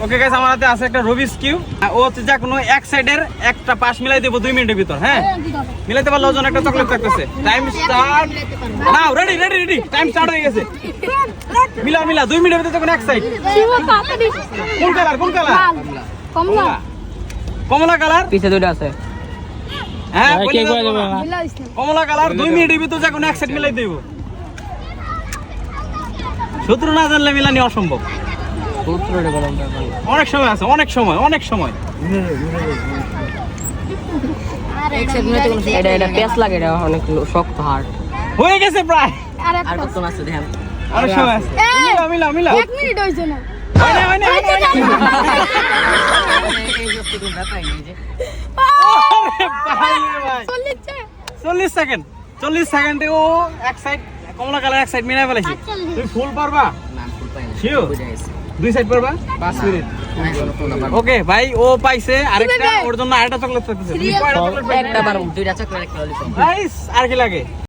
Okay guys, আমার হাতে আছে একটা রুবিক্স কিউব। ও হচ্ছে যা কোনো এক সাইডের একটা পাশ মিলাই দেব 2 মিনিটের ভিতর। হ্যাঁ, মিলাইতে পারলে ওজন একটা চকলেট থাকতেছে। Time start now. Ready ready ready, time start হয়ে গেছে। মিলা মিলা 2 মিনিটের ভিতর যখন এক সাইড। কোন কালার? কোন কালার? কমলা। কমলা কালার পিছে দুটো আছে। হ্যাঁ, কমলা কালার 2 মিনিটের ভিতর যা কোনো এক সাইড মিলাই দেব। সূত্র না জানলে মিলানি অসম্ভব। অনেক সময় আছে, অনেক সময়, অনেক সময়। এটা পেস লাগে, এটা অনেক শক্ত হার্ড হয়ে গেছে প্রায়। আর কত আছে দেখেন, অনেক সময় আছে। মিলা মিলা মিলা। 1 মিনিট হইছে না। হয় না। ভাই 40 সেকেন্ড। 40 সেকেন্ডে ও এক সাইড কমলা কালার এক সাইড মিলাই ফেলেছি। তুমি ফুল পারবা? শিওর? 2 সাইড পারবা? 5 মিনিট। ওকে ভাই, ও পাইছে আরেকটা, ওর জন্য আরেকটা চকলেট থাকতেছে। তুমি কয়টা চকলেট পাইছো? একটা বার 2টা চকলেট একটা ললিপপ। গাইস, আর কি লাগে?